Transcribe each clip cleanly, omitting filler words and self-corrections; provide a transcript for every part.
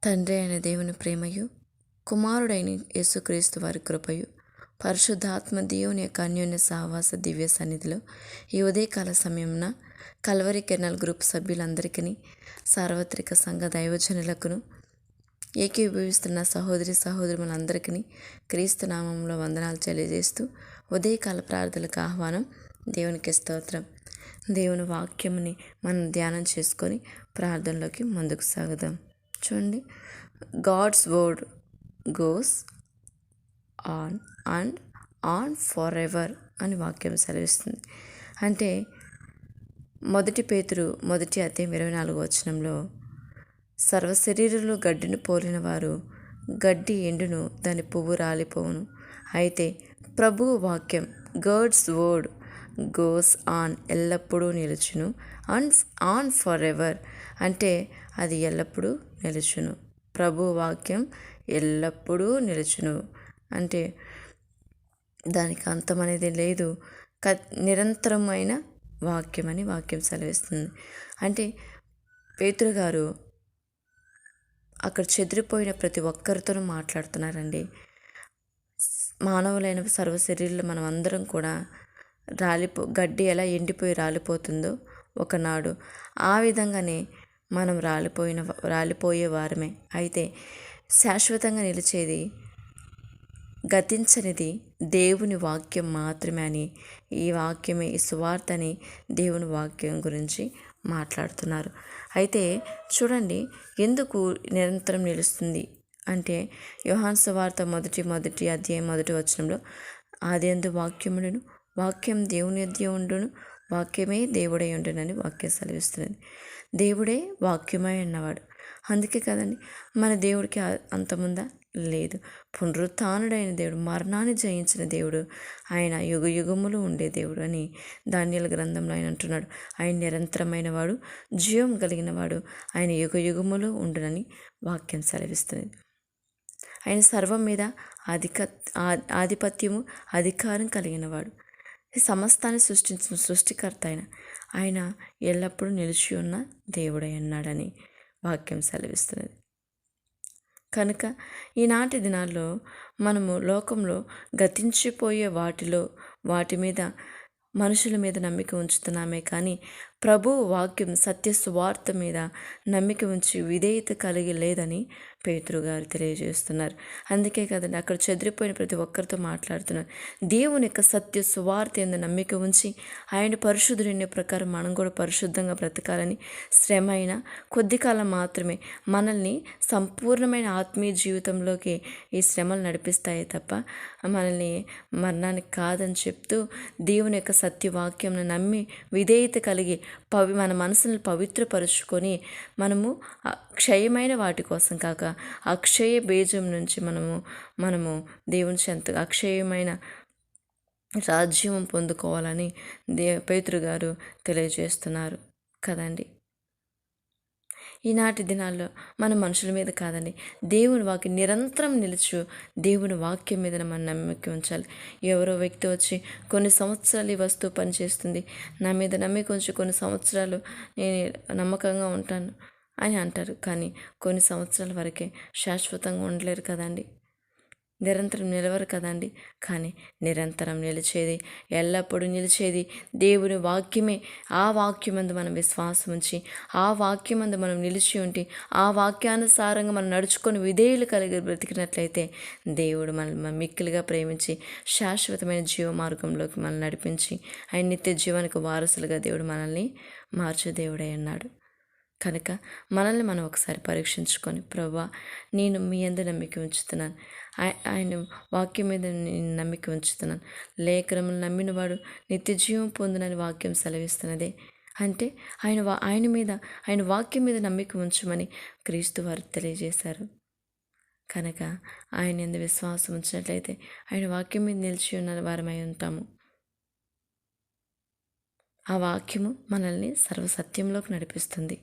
తండ్రి అయిన దేవుని ప్రేమయు, కుమారుడైన యేసుక్రీస్తు వారి కృపయు, పరిశుద్ధాత్మ దేవుని యొక్క అన్యోన్య సహవాస దివ్య సన్నిధిలో ఈ ఉదయకాల సమయంన కల్వరి కెర్నల్ గ్రూప్ సభ్యులందరికీ, సార్వత్రిక సంఘ దైవజనులకును, ఏకీభవిస్తున్న సహోదరి సహోదరులందరికీ క్రీస్తు నామంలో వందనాలు తెలియజేస్తూ ఉదయకాల ప్రార్థనలకు ఆహ్వానం. దేవునికి స్తోత్రం. దేవుని వాక్యముని మనం ధ్యానం చేసుకొని ప్రార్థనలోకి ముందుకు సాగుదాం. చూడండి, God's word goes on and on for ever అని వాక్యం సెలవిస్తుంది. అంటే 1 పేతురు 1:24 సర్వశరీరులు గడ్డిని పోలిన వారు, గడ్డి ఎండును, దాని పువ్వు రాలిపోవును. అయితే ప్రభువు వాక్యం గాడ్స్ వర్డ్ గోస్ ఆన్ ఎల్లప్పుడూ నిలుచును, అండ్ ఆన్ ఫర్ ఎవర్ అంటే అది ఎల్లప్పుడూ నిలుచును. ప్రభు వాక్యం ఎల్లప్పుడూ నిలుచును అంటే దానికి అంతం అనేది లేదు, నిరంతరమైన వాక్యం అని వాక్యం సెలవిస్తుంది. అంటే పేతురు గారు అక్కడ చెదిరిపోయిన ప్రతి ఒక్కరితోనూ మాట్లాడుతున్నారండి. మానవులైన సర్వశరీరులు మనం అందరం కూడా గడ్డి ఎలా ఎండిపోయి రాలిపోతుందో ఒకనాడు, ఆ విధంగానే మనం రాలిపోయే వారమే. అయితే శాశ్వతంగా నిలిచేది, గతించనిది దేవుని వాక్యం మాత్రమే అని, ఈ వాక్యమే ఈ సువార్త అని దేవుని వాక్యం గురించి మాట్లాడుతున్నారు. అయితే చూడండి, ఎందుకు నిరంతరం నిలుస్తుంది అంటే యోహాను సువార్త మొదటి అధ్యాయం 1 ఆదియందు వాక్యముండును, వాక్యం దేవుని యొద్ద ఉండును, వాక్యమే దేవుడై ఉండునని వాక్యం సెలవిస్తున్నది. దేవుడే వాక్యమై ఉన్నవాడు. అందుకే కదండి మన దేవుడికి అంతముందా లేదు. పునరుత్థానుడైన దేవుడు, మరణాన్ని జయించిన దేవుడు, ఆయన యుగ యుగములు ఉండే దేవుడు అని దానియేలు గ్రంథంలో ఆయన అంటున్నాడు. ఆయన నిరంతరమైన వాడు, జీవం కలిగిన వాడు, ఆయన యుగ యుగములు ఉండునని వాక్యం సెలవిస్తున్నది. ఆయన సర్వం మీద ఆధిపత్యము అధికారం కలిగిన వాడు, సమస్తాన్ని సృష్టించిన సృష్టికర్త ఆయన ఎల్లప్పుడూ నిలిచి ఉన్న దేవుడై ఉన్నాడని వాక్యం సెలవిస్తున్నది. కనుక ఈనాటి దినాల్లో మనము లోకంలో గతించిపోయే వాటి మీద, మనుషుల మీద నమ్మిక ఉంచుతున్నామే కానీ ప్రభు వాక్యం సత్య సువార్త మీద నమ్మిక ఉంచి విధేయత కలిగి లేదని పేతురు గారు తెలియజేస్తున్నారు. అందుకే కదండి అక్కడ చెదిరిపోయిన ప్రతి ఒక్కరితో మాట్లాడుతున్నారు. దేవుని యొక్క సత్య సువార్త యందు నమ్మిక ఉంచి ఆయన పరిశుద్ధుడిని ప్రకారం మనం కూడా పరిశుద్ధంగా బ్రతకాలని, శ్రమ అయినా కొద్ది కాలం మాత్రమే మనల్ని సంపూర్ణమైన ఆత్మీయ జీవితంలోకి ఈ శ్రమలు నడిపిస్తాయి తప్ప మనల్ని మరణానికి కాదని చెప్తూ దేవుని యొక్క సత్యవాక్యం నమ్మి విధేయత కలిగి మన మనసును పవిత్రపరుచుకొని మనము క్షయమైన వాటి కోసం కాక అక్షయ బీజం నుంచి మనము దేవుని చెంత అక్షయమైన రాజ్యం పొందుకోవాలని పేతురు గారు తెలియజేస్తున్నారు కదండి. ఈనాటి దినాల్లో మన మనుషుల మీద కాదండి, దేవుని వాక్యం నిరంతరం నిలుచు దేవుని వాక్యం మీద మనం నమ్మిక ఉంచాలి. ఎవరో వ్యక్తి వచ్చి కొన్ని సంవత్సరాలు ఈ వస్తువు పనిచేస్తుంది, నా మీద నమ్మిక ఉంచి కొన్ని సంవత్సరాలు నేను నమ్మకంగా ఉంటాను అని అంటారు. కానీ కొన్ని సంవత్సరాల వరకే, శాశ్వతంగా ఉండలేరు కదండి, నిరంతరం నిలవరు కదండి. కానీ నిరంతరం నిలిచేది, ఎల్లప్పుడూ నిలిచేది దేవుని వాక్యమే. ఆ వాక్యమందు మనం విశ్వాసం ఉంచి, ఆ వాక్యమందు మనం నిలిచి ఉండి, ఆ వాక్యానుసారంగా మనం నడుచుకొని విధేయులు కలిగి బ్రతికినట్లయితే దేవుడు మనల్ని మిక్కిలిగా ప్రేమించి శాశ్వతమైన జీవ మార్గంలోకి మనల్ని నడిపించి ఆయన నిత్య జీవానికి వారసులుగా దేవుడు మనల్ని మార్చే దేవుడై ఉన్నాడు. కనుక మనల్ని మనం ఒకసారి పరీక్షించుకొని, ప్రభువా నేను మీ యందు నమ్మిక ఉంచుతున్నాను, ఆయన వాక్యం మీద నేను నమ్మిక ఉంచుతున్నాను, లేఖనములు నమ్మినవాడు నిత్య జీవం పొందునని వాక్యం సెలవిస్తున్నదే. అంటే ఆయన వాక్యం మీద నమ్మిక ఉంచమని క్రీస్తు వారు తెలియజేశారు. కనుక ఆయన యందు విశ్వాసం ఉంచినట్లయితే ఆయన వాక్యం మీద నిలిచి ఉన్న వారమై ఉంటాము. ఆ వాక్యము మనల్ని సర్వసత్యంలోకి నడిపిస్తుంది.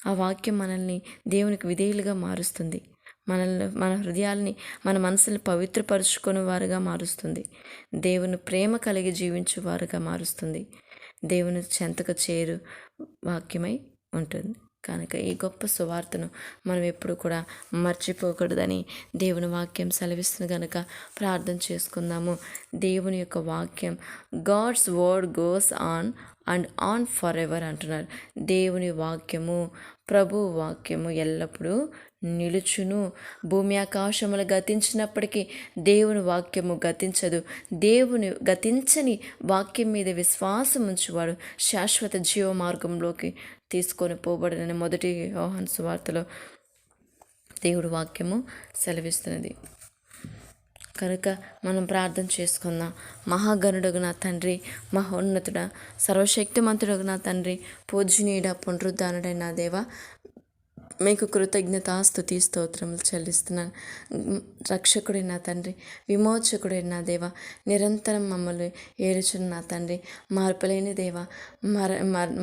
ఆ వాక్యం మనల్ని దేవునికి విధేయులుగా మారుస్తుంది. మన హృదయాల్ని, మన మనసుని పవిత్రపరుచుకునే వారుగా మారుస్తుంది. దేవుని ప్రేమ కలిగి జీవించు వారుగా మారుస్తుంది. దేవుని చెంతకు చేరు వాక్యమై ఉంటుంది. కనుక ఈ గొప్ప సువార్తను మనం ఎప్పుడు కూడా మర్చిపోకూడదని దేవుని వాక్యం సెలవిస్తుంది కనుక ప్రార్థన చేసుకుందాము. దేవుని యొక్క వాక్యం, God's word goes on and on for ever అంటున్నారు. దేవుని వాక్యము, ప్రభు వాక్యము ఎల్లప్పుడూ నిలుచును. భూమి ఆకాశములు గతించినప్పటికీ దేవుని వాక్యము గతించదు. దేవుని గతించని వాక్యం మీద విశ్వాసం ఉంచువాడు శాశ్వత జీవ మార్గంలోకి తీసుకొని పోబడనని మొదటి యోహాను సువార్తలో దేవుడి వాక్యము సెలవిస్తున్నది. కనుక మనం ప్రార్థన చేసుకుందాం. మహాగణుడగు నా తండ్రి, మహోన్నతుడ, సర్వశక్తిమంతుడగు నా తండ్రి, పూజనీయుడ, పునరుద్ధానుడైన నా దేవ, మీకు కృతజ్ఞత స్తుతి స్తోత్రములు చెల్లిస్తున్నాను. రక్షకుడైన నా తండ్రి, విమోచకుడైన నా దేవ, నిరంతరం మమ్మల్ని ఏలుచున్న నా తండ్రి, మార్పులేని దేవ,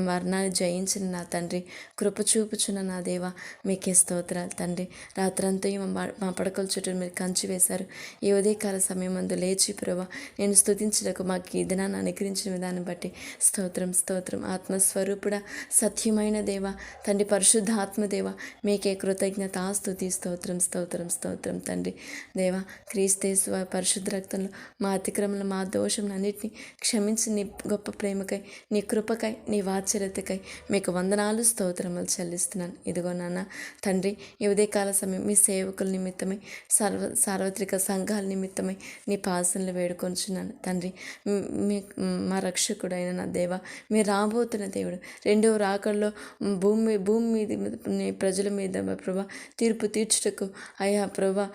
మరణాన్ని జయించిన నా తండ్రి, కృప చూపుచున్న నా దేవ, మీకే స్తోత్రాలు తండ్రి. రాత్రంతా మా పడకల చుట్టూ మీరు కంచి వేశారు. ఈ ఉదయకాల సమయం అందు లేచి ప్రభా నేను స్తుతించడానికి మాకు ఈ దినాన్ని అనుగ్రహించిన విధానం బట్టి స్తోత్రం స్తోత్రం. ఆత్మస్వరూపుడ, సత్యమైన దేవ తండ్రి, పరిశుద్ధ ఆత్మదేవ, మీకే కృతజ్ఞత స్తుతి స్తోత్రం స్తోత్రం స్తోత్రం తండ్రి. దేవా, క్రీస్తేశ్వ పరిశుద్ధ రక్తంలో మా అతిక్రమణ, మా దోషం అన్నిటినీ క్షమించి నీ గొప్ప ప్రేమకై, నీ కృపకై, నీ వాత్సల్యతకై మీకు వందనాలు స్తోత్రములు చెల్లిస్తున్నాను. ఇదిగో నాన్న తండ్రి, ఈ ఉదయకాల సమయం మీ సేవకుల నిమిత్తమై, సార్వత్రిక సంఘాల నిమిత్తమై నీ పాసనలు వేడుకొంచున్నాను తండ్రి. మీ మా రక్షకుడైన నా దేవ, మీరు రాబోతున్న దేవుడు, రెండవ రాకడలో భూమి మీద ప్రజల మీద ప్రభా తీర్పు తీర్చుటకు అయ్యా ప్రభా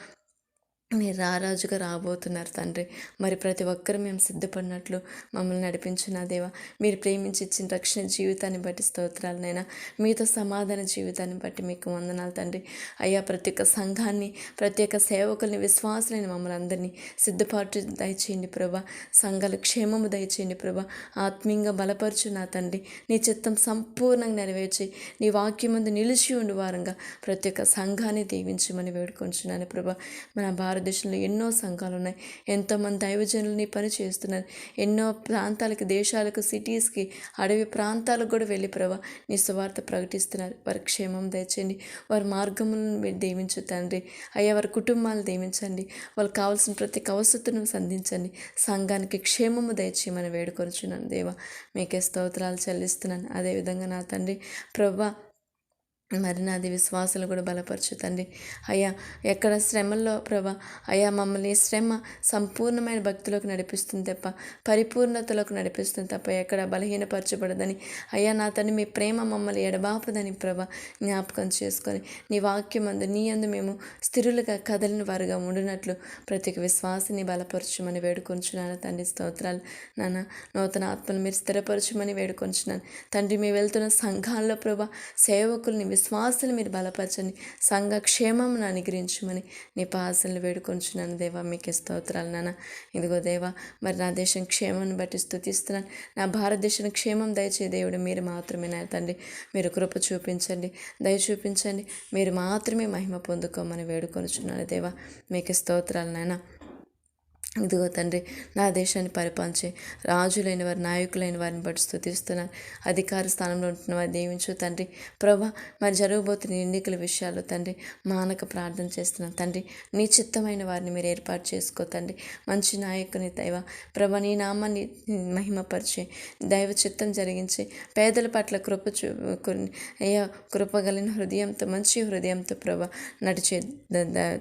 మీరు రారాజుగా రాబోతున్నారు తండ్రి. మరి ప్రతి ఒక్కరు మేము సిద్ధపడినట్లు మమ్మల్ని నడిపించిన దేవా, మీరు ప్రేమించి ఇచ్చిన రక్షణ జీవితాన్ని బట్టి స్తోత్రాలనైనా, మీతో సమాధాన జీవితాన్ని బట్టి మీకు వందనాలు తండ్రి. అయ్యా, ప్రతి ఒక్క సంఘాన్ని, ప్రతి ఒక్క సేవకుల్ని, విశ్వాసులైన మమ్మల్ని అందరినీ సిద్ధపాటు దయచేయండి ప్రభా. సంఘాల క్షేమము దయచేయండి ప్రభా. ఆత్మీయంగా బలపరచు నా తండ్రి. నీ చిత్తం సంపూర్ణంగా నెరవేర్చి నీ వాక్యం ముందు నిలిచి ఉండు వారంగా ప్రతి ఒక్క సంఘాన్ని దీవించమని వేడుకొంచున్నాను ప్రభా. మన భారతదేశంలో ఎన్నో సంఘాలు ఉన్నాయి. ఎంతోమంది దైవజనులని పని చేస్తున్నారు. ఎన్నో ప్రాంతాలకు, దేశాలకు, సిటీస్కి, అడవి ప్రాంతాలకు కూడా వెళ్ళి ప్రభా నీ సువార్త ప్రకటిస్తున్నారు. వారి క్షేమం దయచేయండి. వారి మార్గములను మీరు దీవించు తండ్రి. అయ్యా, వారి కుటుంబాలను దీవించండి. వాళ్ళకి కావాల్సిన ప్రతి అవసరతను సంధించండి. సంఘానికి క్షేమము దయచేయమని వేడుకొనుచున్నాను దేవా. మీకే స్తోత్రాలు చెల్లిస్తున్నాను. అదేవిధంగా నా తండ్రి ప్రభా, మరి నాది విశ్వాసాలు కూడా బలపరచు తండ్రి. అయ్యా, ఎక్కడ శ్రమల్లో ప్రభా అయ్యా మమ్మల్ని శ్రమ సంపూర్ణమైన భక్తిలోకి నడిపిస్తుంది తప్ప, పరిపూర్ణతలోకి నడిపిస్తుంది తప్ప ఎక్కడ బలహీనపరచబడదని అయ్యా నా తండ్రి, మీ ప్రేమ మమ్మల్ని ఎడబాపదని ప్రభా జ్ఞాపకం చేసుకొని నీ వాక్యం అందు, నీ అందు మేము స్థిరులుగా కదలిన వారుగా ఉండినట్లు ప్రతి ఒక్క విశ్వాసాన్ని బలపరచుమని వేడుకొంచున్నాను తండ్రి. స్తోత్రాలు నాన్న. నూతన ఆత్మను మీరు స్థిరపరచుమని వేడుకొంచున్నాను తండ్రి. మీ వెళ్తున్న సంఘాల్లో ప్రభా సేవకుల్ని, విశ్వాసాలు మీరు బలపరచండి. సంఘ క్షేమమును అనుగ్రహించమని నీ పాసనలు వేడుకొంచున్నాను దేవా. మీకే స్తోత్రాలు నాన్న. ఇదిగో దేవా, మరి నా దేశం క్షేమాన్ని బట్టి స్తుతిస్తున్నాను. నా భారతదేశం క్షేమం దయచే దేవుడు మీరు మాత్రమే నా తండ్రి. మీరు కృప చూపించండి, దయ చూపించండి. మీరు మాత్రమే మహిమ పొందుకోమని వేడుకొంచున్నాను దేవా. మీకే స్తోత్రాలు నాన్న. ఇదిగో తండ్రి, నా దేశాన్ని పరిపాలించే రాజులైన వారి, నాయకులైన వారిని బట్టి స్తుతిస్తున్నాను. అధికార స్థానంలో ఉంటున్న వారిని దీవించు తండ్రి. ప్రభా, మరి జరగబోతున్న ఎన్నికల విషయాల్లో తండ్రి మానక ప్రార్థన చేస్తున్నాను తండ్రి. నీ చిత్తమైన వారిని మీరు ఏర్పాటు చేసుకో తండ్రి. మంచి నాయకుని దైవ ప్రభా, నీ నామాన్ని మహిమపరిచే, దైవ చిత్తం జరిగించి పేదల పట్ల అయ్యా కృపగలిగిన హృదయంతో, మంచి హృదయంతో ప్రభా నడిచే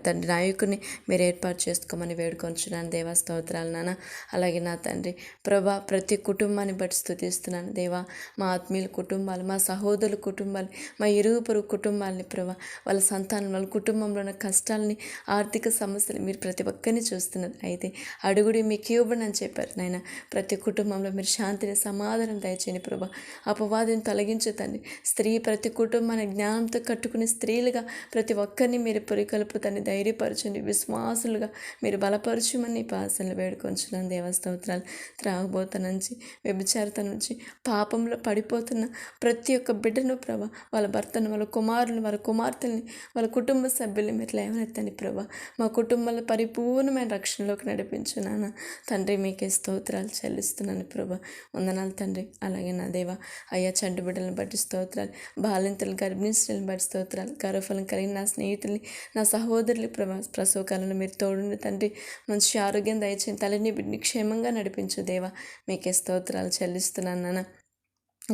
తండ్రి నాయకుని మీరు ఏర్పాటు చేసుకోమని వేడుకొంచున్నాను దేవా. స్తోత్రాలు నాన్న. అలాగే నా తండ్రి ప్రభా, ప్రతి కుటుంబాన్ని బట్టి స్తుతిస్తున్నాను దేవా. మా ఆత్మీయుల కుటుంబాలు, మా సహోదరుల కుటుంబాలు, మా ఇరుగు పొరుగు కుటుంబాలని ప్రభా, వాళ్ళ సంతానం, వాళ్ళ కుటుంబంలో ఉన్న కష్టాలని, ఆర్థిక సమస్యలు మీరు ప్రతి ఒక్కరిని చూస్తున్నారు. అయితే అడుగుడి మీకు ఇవ్వబడి అని చెప్పారు నాయన. ప్రతి కుటుంబంలో మీరు శాంతిని, సమాధానం దయచేయండి ప్రభా. అపవాదిని తొలగించుతండి. స్త్రీ ప్రతి కుటుంబాన్ని జ్ఞానంతో కట్టుకుని స్త్రీలుగా ప్రతి ఒక్కరిని మీరు పురికలుపుతండి, ధైర్యపరచండి. విశ్వాసులుగా మీరు బలపరచుమని పాసనలు వేడుకొంచున్నాను దేవా స్తోత్రాలు. త్రాగుబోత నుంచి, వ్యభిచారత నుంచి, పాపంలో పడిపోతున్న ప్రతి ఒక్క బిడ్డను ప్రభా, వాళ్ళ భర్తను, వాళ్ళ కుమారులను, వాళ్ళ కుమార్తెల్ని, వాళ్ళ కుటుంబ సభ్యుల్ని మీరు లేవనెత్తండి ప్రభా. మా కుటుంబాల్లో పరిపూర్ణమైన రక్షణలోకి నడిపించున్నాను తండ్రి. మీకే స్తోత్రాలు చెల్లిస్తున్నాను ప్రభా. వందనాలు తండ్రి. అలాగే నా దేవా అయ్యా, చంటి బిడ్డలను బట్టి స్తోత్రాలు, బాలింతలు గర్భిణీ స్త్రీలను బట్టి స్తోత్రాలు, గర్భఫలం కలిగిన నా స్నేహితుల్ని, నా సహోదరులు ప్రభా, ప్రసవ కాలంలో మీరు తోడుండి తండ్రి, మంచి ఆరోగ్యం దయచేయండి, తల్లిని బిడ్డని క్షేమంగా నడిపించు దేవా. మీకే స్తోత్రాలు చెల్లిస్తున్నాను నాన్న.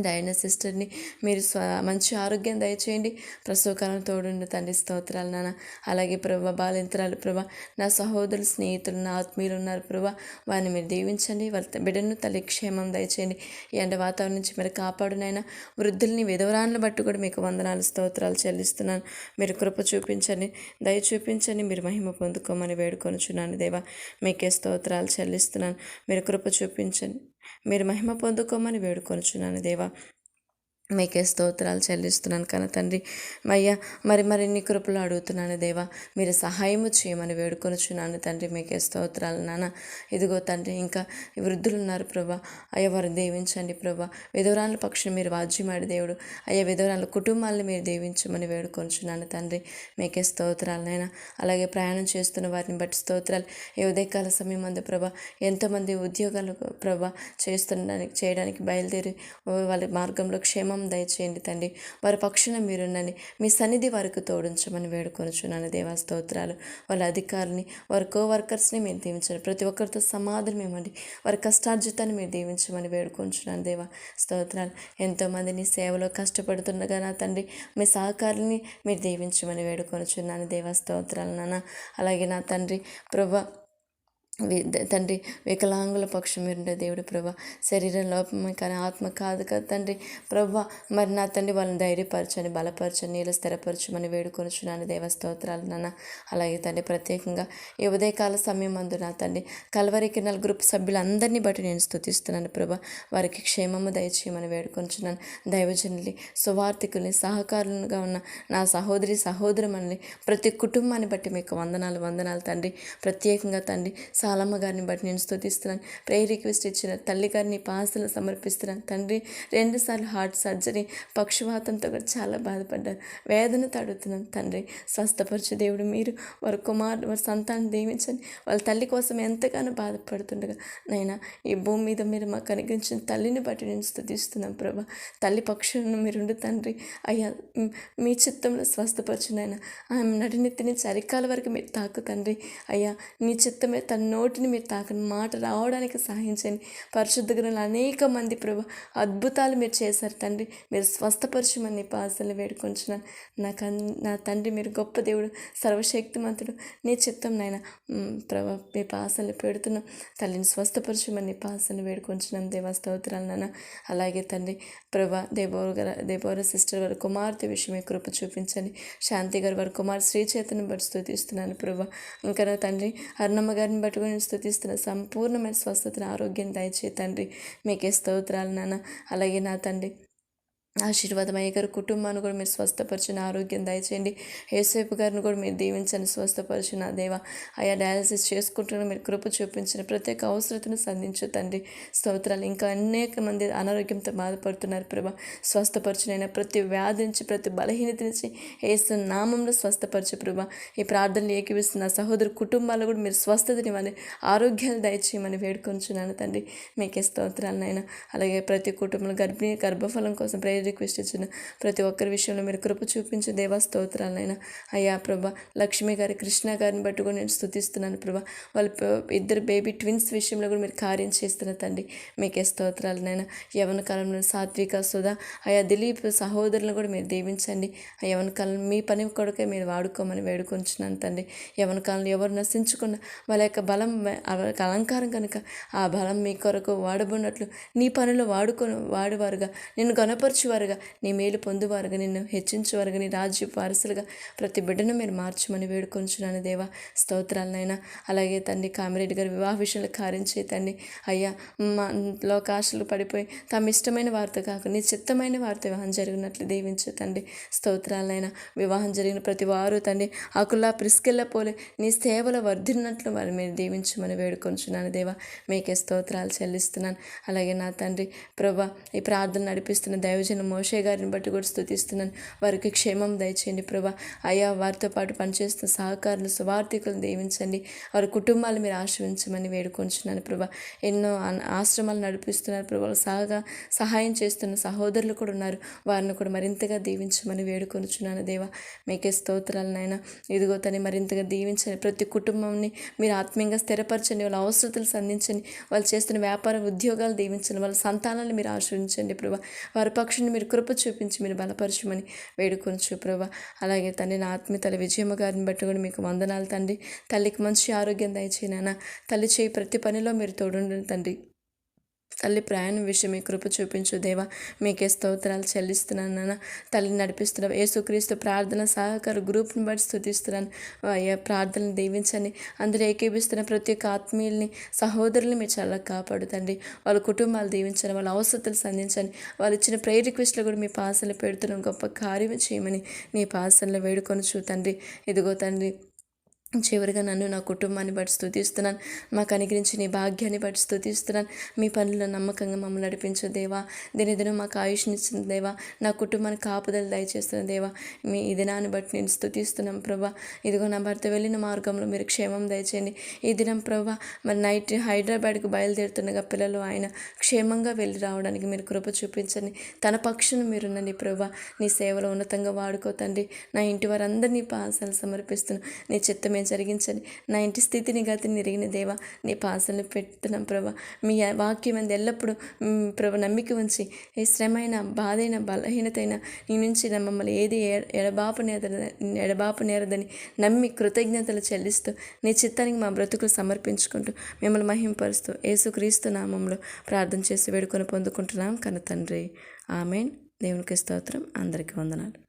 డైనా సిస్టర్ని మీరు మంచి ఆరోగ్యం దయచేయండి, ప్రసవకాలం తోడుండి తండ్రి. స్తోత్రాలు నాన్న. అలాగే ప్రభా, బాలింతరాలు ప్రభా, నా సహోదరులు, స్నేహితులు, నా ఆత్మీయులు ఉన్నారు ప్రభా, వారిని మీరు దీవించండి, వాళ్ళ బిడ్డను తల్లి క్షేమం దయచేయండి. ఈ ఎండ వాతావరణం నుంచి మీరు కాపాడునైనా. వృద్ధుల్ని, విధవరాలను బట్టి కూడా మీకు వందనాలు, స్తోత్రాలు చెల్లిస్తున్నాను. మీరు కృప చూపించండి, దయ చూపించండి, మీరు మహిమ పొందుకోమని వేడుకొనుచున్నాను దేవా. మీకే స్తోత్రాలు చెల్లిస్తున్నాను. మీరు కృప చూపించండి, మీరు మహిమ పొందుకోమని వేడుకొనుచున్నాను దేవా. మీకే స్తోత్రాలు చెల్లిస్తున్నాను కన తండ్రి. అయ్యా, మరిన్ని కృపలు అడుగుతున్నాను దేవా. మీరు సహాయము చేయమని వేడుకొనుచున్నాను తండ్రి. మీకే స్తోత్రాలు నాన్న. ఇదిగో తండ్రి, ఇంకా వృద్ధులు ఉన్నారు ప్రభా, అయ్యా వారిని దీవించండి ప్రభా. విధవరాల పక్షం మీరు వాజ్యమాడి దేవుడు, అయ్యా విధవరాల కుటుంబాలను మీరు దీవించమని వేడుకొనుచున్నాను తండ్రి. మీకే స్తోత్రాలు నాయన. అలాగే ప్రయాణం చేస్తున్న వారిని బట్టి స్తోత్రాలు. ఈ ఉదయకాల సమయం అందు ప్రభా, ఎంతోమంది ఉద్యోగాలు ప్రభా చేయడానికి బయలుదేరి వాళ్ళ మార్గంలో క్షేమం దయచేయండి తండ్రి. వారి పక్షాన మీరున్నని, మీ సన్నిధి వారికి తోడించమని వేడుకొనుచున్నాను దేవా. స్తోత్రాలు. వాళ్ళ అధికారులని, వారి కోవర్కర్స్ని మీరు దీవించండి, ప్రతి ఒక్కరితో సమాధానం ఇవ్వండి, వారి కష్టార్జితాన్ని మీరు దీవించమని వేడుకొంచున్నాను దేవా. స్తోత్రాలు. ఎంతోమంది నీ సేవలో కష్టపడుతుండగా నా తండ్రి, మీ సహకారాన్ని మీరు దీవించమని వేడుకొనుచున్నాను దేవా. స్తోత్రాలు నాన్న. అలాగే నా తండ్రి ప్రభా, తండ్రి వికలాంగుల పక్షం మీరుండే దేవుడు ప్రభా, శరీరం లోపమే కానీ ఆత్మ కాదు కదా తండ్రి ప్రభా. మరి నా తండ్రి వాళ్ళని ధైర్యపరచని, బలపరచని, నీళ్ళు స్థిరపరచమని వేడుకొనుచున్నాను దేవ. స్తోత్రాలు నాన్న. అలాగే తండ్రి, ప్రత్యేకంగా ఈ ఉదయకాల సమయం అందు నా తండ్రి కల్వరి కిరణాల గ్రూప్ సభ్యులందరినీ బట్టి నేను స్తుతిస్తున్నాను ప్రభా. వారికి క్షేమము దయచేయమని వేడుకొంచున్నాను. దైవజనుల్ని, సువార్థికుల్ని, సహకారులుగా ఉన్న నా సహోదరుమని ప్రతి కుటుంబాన్ని బట్టి మీకు వందనాలు తండ్రి. ప్రత్యేకంగా తండ్రి సాలమ్మ గారిని బట్టి నేను స్తుతిస్తున్నాను. ప్రేయర్ రిక్వెస్ట్ ఇచ్చిన తల్లి గారిని పాసలు సమర్పిస్తున్నాను తండ్రి. 2 సార్లు హార్ట్ సర్జరీ, పక్షవాతంతో కూడా చాలా బాధపడ్డారు, వేదనతో అడుగుతున్నాను తండ్రి. స్వస్థపరచు దేవుడు మీరు. వారి సంతానం దీవించండి. వాళ్ళ తల్లి కోసం ఎంతగానో బాధపడుతుండగా నైనా ఈ భూమి మీద మీరు మాకు అనుగ్రహించిన తల్లిని బట్టి నేను స్తుతిస్తున్నాను ప్రభా. తల్లి పక్షులను మీరుండు తండ్రి. అయ్యా, మీ చిత్తంలో స్వస్థపరచునైనా ఆమె నడినెత్తి నుంచి అరికాల వరకు మీరు తాకు తండ్రి. అయ్యా, నీ చిత్తమే తన నోటిని మీరు తాకని మాట రావడానికి సహాయించండి. పరిశుద్ధ గ్రంథంలో అనేక మంది ప్రభు అద్భుతాలు మీరు చేశారు తండ్రి. మీరు స్వస్థపరచమని పాసలు వేడుకొంచున్నాను. నా తండ్రి, మీరు గొప్ప దేవుడు, సర్వశక్తిమంతుడు. నీ చిత్తం నాయన ప్రభు, మీ పాసలు పెడుతున్నాం. తల్లిని స్వస్థపరచమని పాసలు వేడుకొంచున్నాం దేవా. స్తోత్రాలు నాన్న. అలాగే తండ్రి ప్రభా, దేబోర సిస్టర్ వారి కుమార్తె విషయమే కృప చూపించండి. శాంతి గారు వారి కుమార్ శ్రీచేతను బట్టి స్తుతిస్తున్నాను ప్రభా. ఇంకా నా తండ్రి అరుణమ్మ గారిని పట్టుకొని స్తుతిస్తున్న సంపూర్ణమైన స్వస్థతను, ఆరోగ్యం దయచే తండ్రి. మీకే స్తోత్రాలు నాన్న. అలాగే నా తండ్రి ఆశీర్వాదమయ్య గారు కుటుంబాన్ని కూడా మీరు స్వస్థపరిచిన, ఆరోగ్యం దయచేయండి. యేసేపు గారిని కూడా మీరు దీవించండి, స్వస్థపరిచిన దేవా. అయా, డయాలసిస్ చేసుకుంటున్న మీరు కృప చూపించిన ప్రత్యేక అవసరతను సంధించు తండ్రి. స్తోత్రాలు. ఇంకా అనేక మంది అనారోగ్యంతో బాధపడుతున్నారు ప్రభా. స్వస్థపరచునైనా ప్రతి వ్యాధి నుంచి, ప్రతి బలహీనత నుంచి యేసు నామంలో స్వస్థపరచు ప్రభా. ఈ ప్రార్థనలు ఏకీవిస్తున్న సహోదరు కుటుంబాలు కూడా మీరు స్వస్థతనివ్వాలి, ఆరోగ్యాలు దయచేయమని వేడుకొంచున్నాను తండ్రి. మీకే స్తోత్రాలు నాయన. అలాగే ప్రతి కుటుంబంలో గర్భఫలం కోసం ప్రేయర్ రిక్వెస్ట్ ఇచ్చిన ప్రతి ఒక్కరి విషయంలో మీరు కృప చూపించే దేవా. స్తోత్రాలైనా అయ్యా ప్రభా. లక్ష్మి గారి, కృష్ణ గారిని బట్టి కూడా నేను స్తుతిస్తున్నాను ప్రభా. వాళ్ళ 2 బేబీ ట్విన్స్ విషయంలో కూడా మీరు కార్యం చేస్తున్న తండ్రి. మీకే స్తోత్రాలనైనా. యవన కాలంలో సాత్విక, సుధా, అయా దిలీప్ సహోదరులను కూడా మీరు దీవించండి. ఆ యవన కాలంలో మీ పని కొడుకే మీరు వాడుకోమని వేడుకొంచున్నాను తండ్రి. యవన కాలంలో ఎవరు నశించుకున్న వాళ్ళ యొక్క బలం అలంకారం కనుక ఆ బలం మీ కొరకు వాడబడినట్లు నీ పనిలో వాడువారుగా నిన్ను గణపరచు పొందువారుగా, నీ మేలు పొందువారుగా, నిన్ను హెచ్చించేవారుగా, నీ రాజ్య వారసులుగా ప్రతి బిడ్డను మీరు మార్చమని వేడుకొంచున్నాను దేవా. స్తోత్రాలనైనా. అలాగే తండ్రి కామిరెడ్డి గారి వివాహ విషయంలో కార్యం చేతండి అయ్యా. మా లోకాశలు పడిపోయి తమ ఇష్టమైన వారితో కాకుండా నీ చిత్తమైన వారితో వివాహం జరిగినట్లు దీవించు తండ్రి. స్తోత్రాలైనా. వివాహం జరిగిన ప్రతి వారు తండ్రి ఆకుల్లా ప్రిస్కెళ్ళ పోలే నీ సేవలో వర్ధిల్లినట్లు వారు మీరు దీవించమని వేడుకొంచున్నాను దేవా. మీకే స్తోత్రాలు చెల్లిస్తున్నాను. అలాగే నా తండ్రి ప్రభా, ఈ ప్రార్థన నడిపిస్తున్న దైవజన మోషే గారిని బట్టి కూడా స్తుతిస్తున్నాను. వారికి క్షేమం దయచేయండి ప్రభా. అయ్యా, వారితో పాటు పనిచేస్తున్న సహకారులు సువార్థికులను దీవించండి. వారి కుటుంబాలు మీరు ఆశ్రయించమని వేడుకొంచున్నాను ప్రభా. ఎన్నో ఆశ్రమాలు నడిపిస్తున్నారు ప్రభా. సహాయం చేస్తున్న సహోదరులు కూడా ఉన్నారు. వారిని కూడా మరింతగా దీవించమని వేడుకొనుచున్నాను దేవా. మీకే స్తోత్రాలు నాయన. ఇదిగో తని మరింతగా దీవించండి. ప్రతి కుటుంబాన్ని మీరు ఆత్మీయంగా స్థిరపరచండి. వాళ్ళ అవసరతలు సంధించండి. వాళ్ళు చేస్తున్న వ్యాపార ఉద్యోగాలు దీవించండి. వాళ్ళ సంతానాన్ని మీరు ఆశ్రయించండి ప్రభా. వారి పక్షుని మీరు కృప చూపించి మీరు బలపరచమని వేడుకొనుచు ప్రభా. అలాగే తండ్రి నా ఆత్మీయ తల్లి విజయమ్మ గారిని బట్టి కూడా మీకు వందనాలు తండ్రి. తల్లికి మంచి ఆరోగ్యం దయచేయనా. తల్లి చేయి ప్రతి పనిలో మీరు తోడుండండి తండ్రి. తల్లి ప్రయాణం విషయం మీ కృప చూపించు దేవా. మీకే స్తోత్రాలు చెల్లిస్తున్నాను నాన్న. తల్లిని నడిపిస్తున్నాను. యేసుక్రీస్తు ప్రార్థన సహకార గ్రూప్ని బట్టి స్తుతిస్తున్నాను. ప్రార్థనలు దీవించండి. అందరూ ఏకీభిస్తున్న ప్రతి ఒక్క ఆత్మీయుల్ని సహోదరుల్ని మీరు చాలా కాపాడుతండి. వాళ్ళ కుటుంబాలు దీవించండి. వాళ్ళ అవసరతలు సంధించండి. వాళ్ళు ఇచ్చిన ప్రేయర్ రిక్వెస్ట్లు కూడా మీ పాసలు పెడుతున్న గొప్ప కార్యం చేయమని నీ పాసల్లో వేడుకొని తండ్రి. ఇదిగో తండ్రి, చివరిగా నన్ను నా కుటుంబాన్ని బట్టి స్తుతిస్తున్నాను. మాకు అనుగ్రహించి నీ భాగ్యాన్ని బట్టి స్తుతిస్తున్నాను. మీ పనుల్లో నమ్మకంగా మమ్మల్ని నడిపించు దేవా. దినదినం మాకు ఆయుష్నిచ్చిన దేవా. నా కుటుంబానికి కాపుదల దయచేస్తున్న దేవా. మీ ఈ దినాన్ని బట్టి నేను స్తుతిస్తున్నాం ప్రభా. ఇదిగో నా భర్త వెళ్ళిన మార్గంలో మీరు క్షేమం దయచేయండి. ఈ దినం ప్రభా, మరి నైట్ హైదరాబాద్కు బయలుదేరుతుండగా పిల్లలు ఆయన క్షేమంగా వెళ్ళి రావడానికి మీరు కృప చూపించండి. తన పక్షును మీరున్నది ప్రభా. నీ సేవలో ఉన్నతంగా వాడుకోతండి. నా ఇంటి వారందరినీ పాసాలు సమర్పిస్తున్నాను. నీ చిత్తమే జరిగించండి. నా ఇంటి స్థితిని గతిని ఎరిగిన దేవా, నీ పాసలు పెడుతున్నాం ప్రభా. మీ వాక్యం అంది ఎల్లప్పుడూ ప్రభా నమ్మిక ఉంచి ఏ శ్రమైన బాధైన బలహీనతైన నీ నుంచి మమ్మల్ని ఏది ఎడబాపు నేరదని నమ్మి కృతజ్ఞతలు చెల్లిస్తూ నీ చిత్తానికి మా బ్రతుకులు సమర్పించుకుంటూ మిమ్మల్ని మహింపరుస్తూ యేసుక్రీస్తు నామంలో ప్రార్థన చేసి వేడుకొని పొందుకుంటున్నాం కన్న తండ్రి. ఆమేన్. దేవునికి స్తోత్రం. అందరికీ వందనాలు.